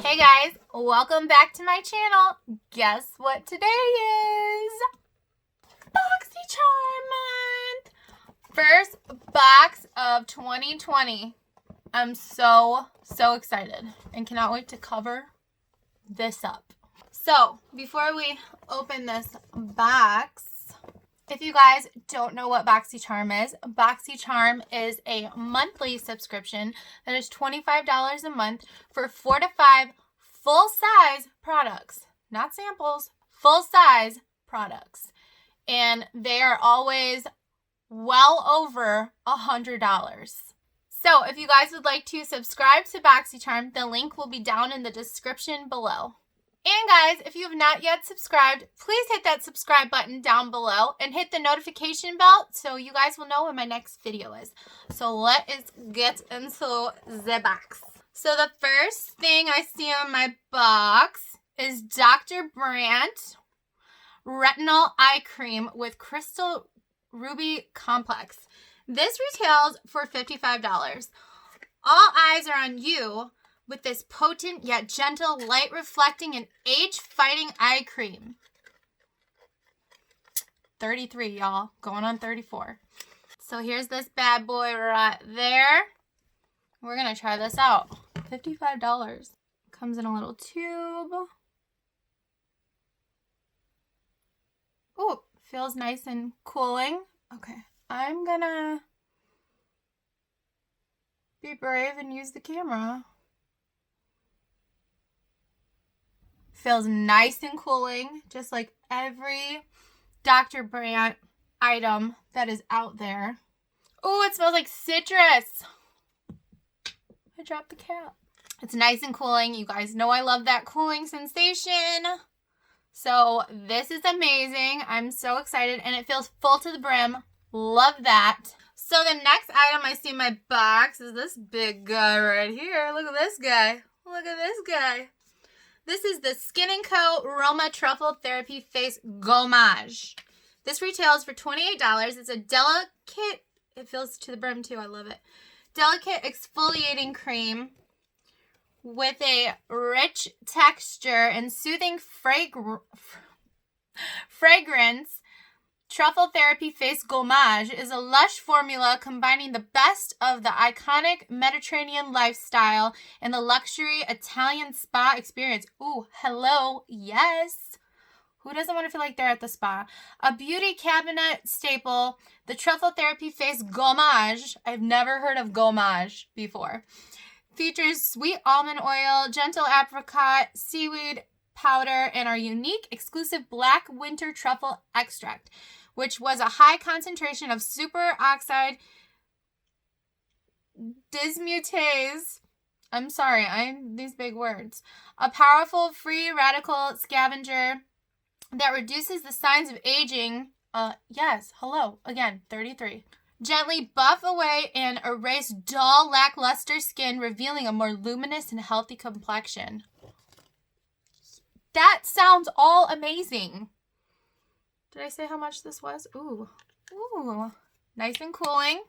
Hey guys, welcome back to my channel. Guess what today is? Boxycharm month! First box of 2020. I'm so excited and cannot wait to cover this up. So, before we open this box, if you guys don't know what Boxycharm is a monthly subscription that is $25 a month for 4 to 5 full-size products. Not samples, full-size products. And they are always well over $100. So if you guys would like to subscribe to Boxycharm, the link will be down in the description below. And guys, if you have not yet subscribed, please hit that subscribe button down below and hit the notification bell so you guys will know when my next video is. So let's get into the box. So the first thing I see on my box is Dr. Brandt Retinol Eye Cream with Crystal Ruby Complex. This retails for $55. All eyes are on you with this potent yet gentle, light reflecting and age fighting eye cream. 33, y'all. Going on 34. So here's this bad boy right there. We're going to try this out. $55. Comes in a little tube. Oh, feels nice and cooling. Okay, I'm going to be brave and use the camera. Feels nice and cooling, just like every Dr. Brandt item that is out there. Oh, it smells like citrus. I dropped the cap. It's nice and cooling. You guys know I love that cooling sensation. So this is amazing. I'm so excited, and it feels full to the brim. Love that. So the next item I see in my box is this big guy right here. Look at this guy. Look at this guy. This is the Skin&Co Roma Truffle Therapy Face Gommage. This retails for $28. It's a delicate, it feels to the brim too, I love it. Delicate exfoliating cream with a rich texture and soothing fragrance. Truffle Therapy Face Gommage is a lush formula combining the best of the iconic Mediterranean lifestyle and the luxury Italian spa experience. Ooh, hello, yes. Who doesn't want to feel like they're at the spa? A beauty cabinet staple, the Truffle Therapy Face Gommage. I've never heard of Gommage before. Features sweet almond oil, gentle apricot, seaweed powder, and our unique exclusive black winter truffle extract, which was a high concentration of superoxide dismutase. I'm sorry, these big words. A powerful free radical scavenger that reduces the signs of aging. Yes, hello, again, 33. Gently buff away and erase dull, lackluster skin, revealing a more luminous and healthy complexion. That sounds all amazing. Did I say how much this was? Ooh, nice and cooling.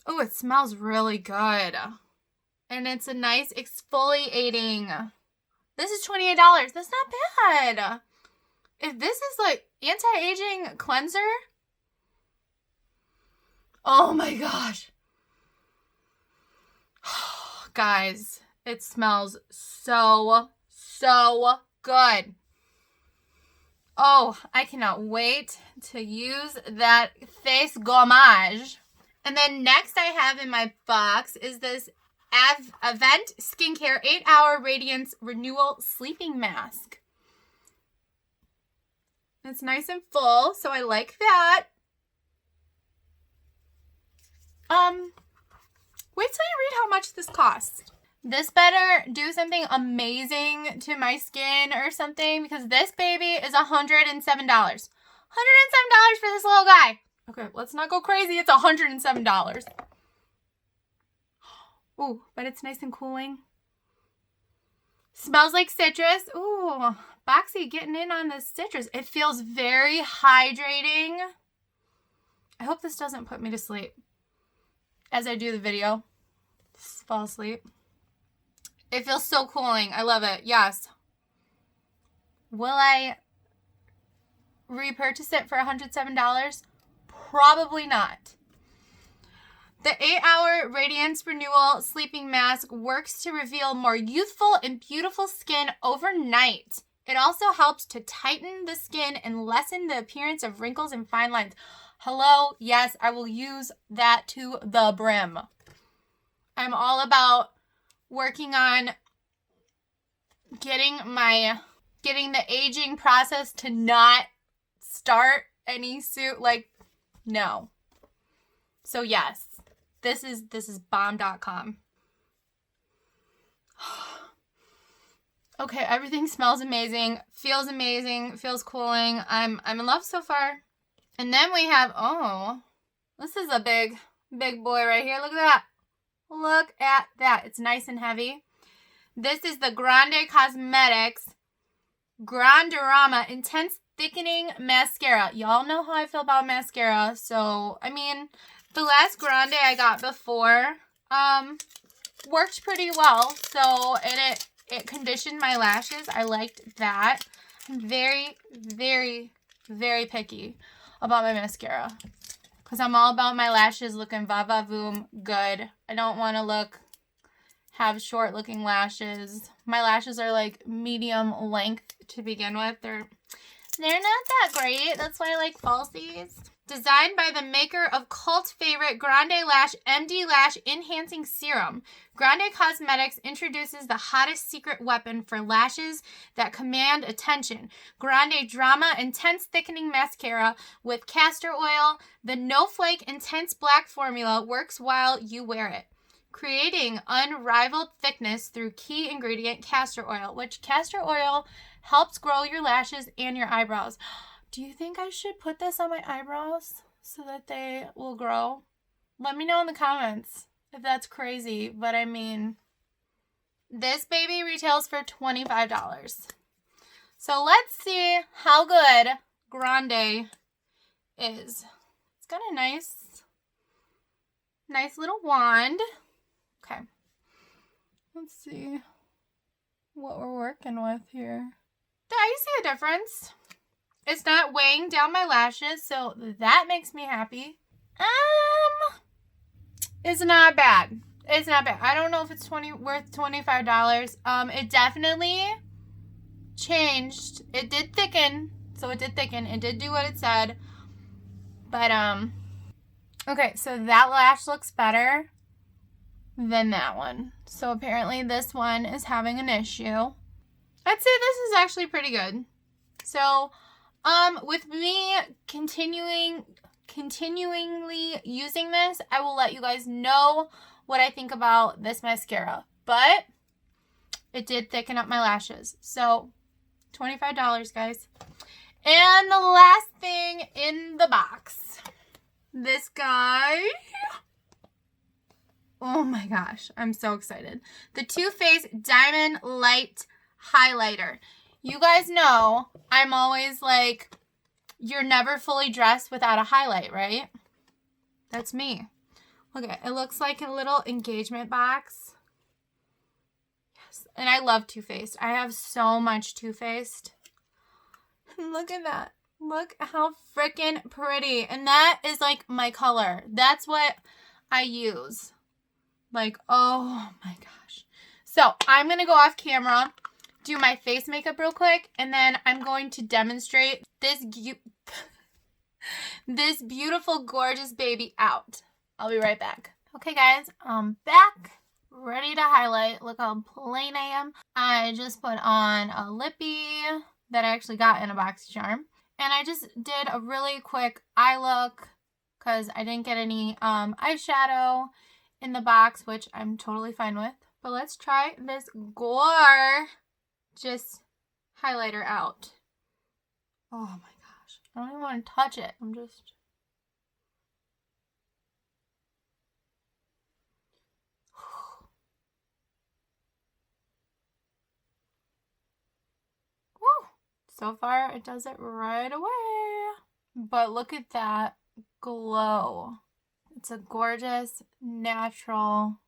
Oh, it smells really good. And it's a nice exfoliating. This is $28. That's not bad. If this is like anti-aging cleanser, oh my gosh. Guys, it smells so good. Oh, I cannot wait to use that face gommage. And then next I have in my box is this Avant Skincare 8-Hour Radiance Renewal Sleeping Mask. It's nice and full, so I like that. Wait till you read how much this costs. This better do something amazing to my skin or something, because this baby is $107. $107 for this little guy. Okay, let's not go crazy. It's $107. Ooh, but it's nice and cooling. Smells like citrus. Ooh, Boxy getting in on the citrus. It feels very hydrating. I hope this doesn't put me to sleep as I do the video. Just fall asleep. It feels so cooling. I love it. Yes. Will I repurchase it for $107? Probably not. The 8-hour Radiance Renewal Sleeping Mask works to reveal more youthful and beautiful skin overnight. It also helps to tighten the skin and lessen the appearance of wrinkles and fine lines. Hello, yes, I will use that to the brim. I'm all about working on getting the aging process to not start any suit, like, no. So yes, this is bomb.com. Okay, everything smells amazing, feels cooling. I'm in love so far. And then we have, oh, this is a big boy right here. Look at that. Look at that. It's nice and heavy. This is the Grande Cosmetics Grandedrama Intense Thickening Mascara. Y'all know how I feel about mascara. So, I mean, the last Grande I got before worked pretty well. So, and it conditioned my lashes. I liked that. I'm very, very, very picky about my mascara. Because I'm all about my lashes looking va-va-voom good. I don't want to have short looking lashes. My lashes are like medium length to begin with. They're not that great. That's why I like falsies. Designed by the maker of cult favorite Grande Lash MD Lash Enhancing Serum, Grande Cosmetics introduces the hottest secret weapon for lashes that command attention. Grandedrama Intense Thickening Mascara with castor oil. The No Flake Intense Black formula works while you wear it, creating unrivaled thickness through key ingredient castor oil, which castor oil helps grow your lashes and your eyebrows. Do you think I should put this on my eyebrows so that they will grow? Let me know in the comments if that's crazy, but I mean, this baby retails for $25. So let's see how good Grande is. It's got a nice little wand. Okay. Let's see what we're working with here. I see a difference. It's not weighing down my lashes, so that makes me happy. It's not bad. It's not bad. I don't know if it's worth $25. It definitely changed. It did thicken. So it did thicken. It did do what it said. But, okay, so that lash looks better than that one. So apparently this one is having an issue. I'd say this is actually pretty good. So, with me continuingly using this, I will let you guys know what I think about this mascara. But it did thicken up my lashes. So, $25, guys. And the last thing in the box. This guy. Oh my gosh, I'm so excited. The Too Faced Diamond Light Highlighter. You guys know I'm always like, you're never fully dressed without a highlight, right? That's me. Okay, it looks like a little engagement box. Yes, and I love Too Faced. I have so much Too Faced. Look at that. Look how freaking pretty. And that is like my color. That's what I use. Like, oh my gosh. So I'm going to go off camera, do my face makeup real quick, and then I'm going to demonstrate this beautiful, gorgeous baby out. I'll be right back. Okay, guys, I'm back, ready to highlight. Look how plain I am. I just put on a lippy that I actually got in a Boxycharm, and I just did a really quick eye look because I didn't get any eyeshadow in the box, which I'm totally fine with. But let's try this gorgeous highlighter out. Oh my gosh. I don't even want to touch it. I'm just... Woo. So far, it does it right away. But look at that glow. It's a gorgeous, natural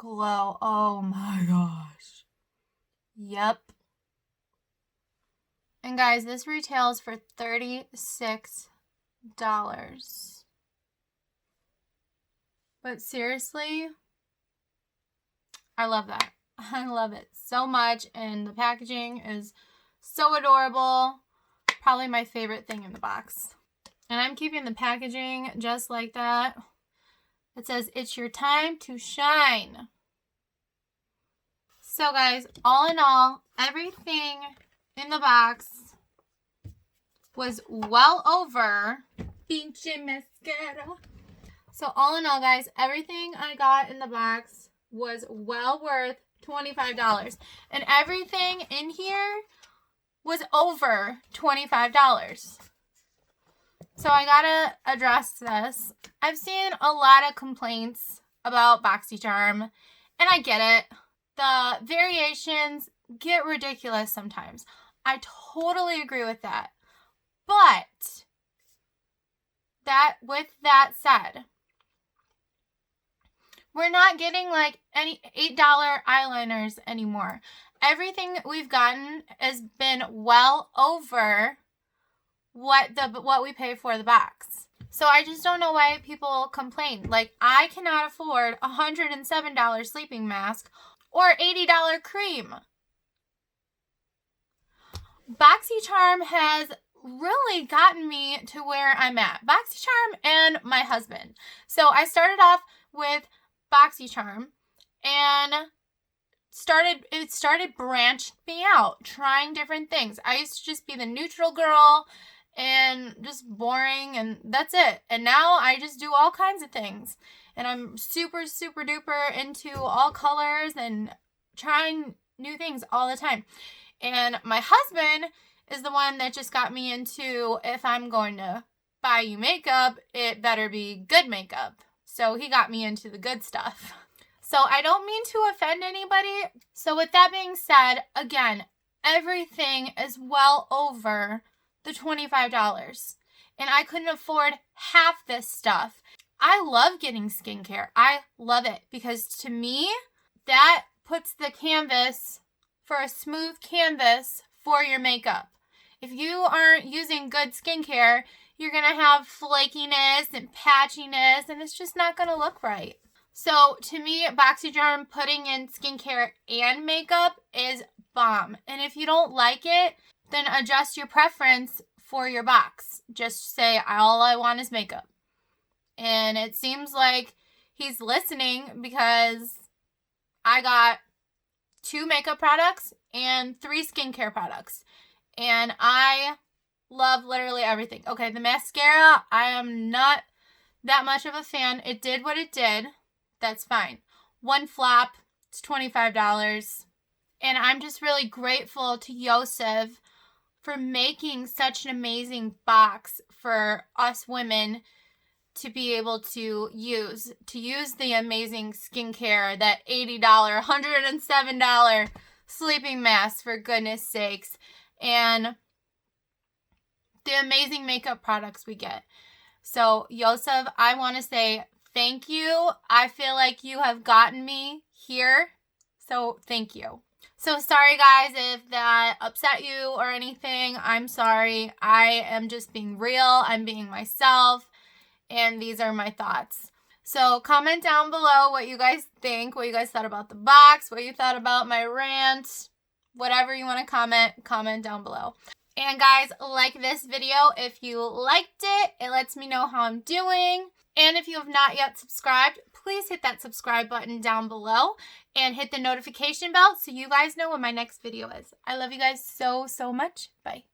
glow. Oh my gosh. Yep. And guys, this retails for $36. But seriously, I love that. I love it so much. And the packaging is so adorable. Probably my favorite thing in the box. And I'm keeping the packaging just like that. It says, it's your time to shine. So guys, all in all, everything in the box was well over Pinche Mascara. So all in all, guys, everything I got in the box was well worth $25. And everything in here was over $25. So I gotta address this. I've seen a lot of complaints about Boxycharm, and I get it. The variations get ridiculous sometimes. I totally agree with that. But with that said, we're not getting like any $8 eyeliners anymore. Everything we've gotten has been well over what we pay for the box. So I just don't know why people complain. Like, I cannot afford a $107 sleeping mask or $80 cream. Boxycharm has really gotten me to where I'm at. Boxycharm and my husband. So I started off with Boxycharm and it started branching me out, trying different things. I used to just be the neutral girl and just boring, and that's it. And now I just do all kinds of things. And I'm super, super duper into all colors and trying new things all the time. And my husband is the one that just got me into, if I'm going to buy you makeup, it better be good makeup. So he got me into the good stuff. So I don't mean to offend anybody. So with that being said, again, everything is well over the $25. And I couldn't afford half this stuff. I love getting skincare. I love it because to me, that puts the canvas for a smooth canvas for your makeup. If you aren't using good skincare, you're going to have flakiness and patchiness, and it's just not going to look right. So to me, Boxycharm putting in skincare and makeup is bomb. And if you don't like it, then adjust your preference for your box. Just say, all I want is makeup. And it seems like he's listening because I got 2 makeup products and 3 skincare products. And I love literally everything. Okay, the mascara, I am not that much of a fan. It did what it did. That's fine. One flap, it's $25. And I'm just really grateful to Yosef for making such an amazing box for us women to be able to use the amazing skincare, that $80, $107 sleeping mask, for goodness sakes, and the amazing makeup products we get. So, Yosef, I want to say thank you. I feel like you have gotten me here, so thank you. So sorry guys if that upset you or anything. I'm sorry. I am just being real. I'm being myself. And these are my thoughts. So comment down below what you guys think, what you guys thought about the box, what you thought about my rant, whatever you want to comment down below. And guys, like this video if you liked it. It lets me know how I'm doing. And if you have not yet subscribed, please hit that subscribe button down below and hit the notification bell so you guys know when my next video is. I love you guys so, so much. Bye.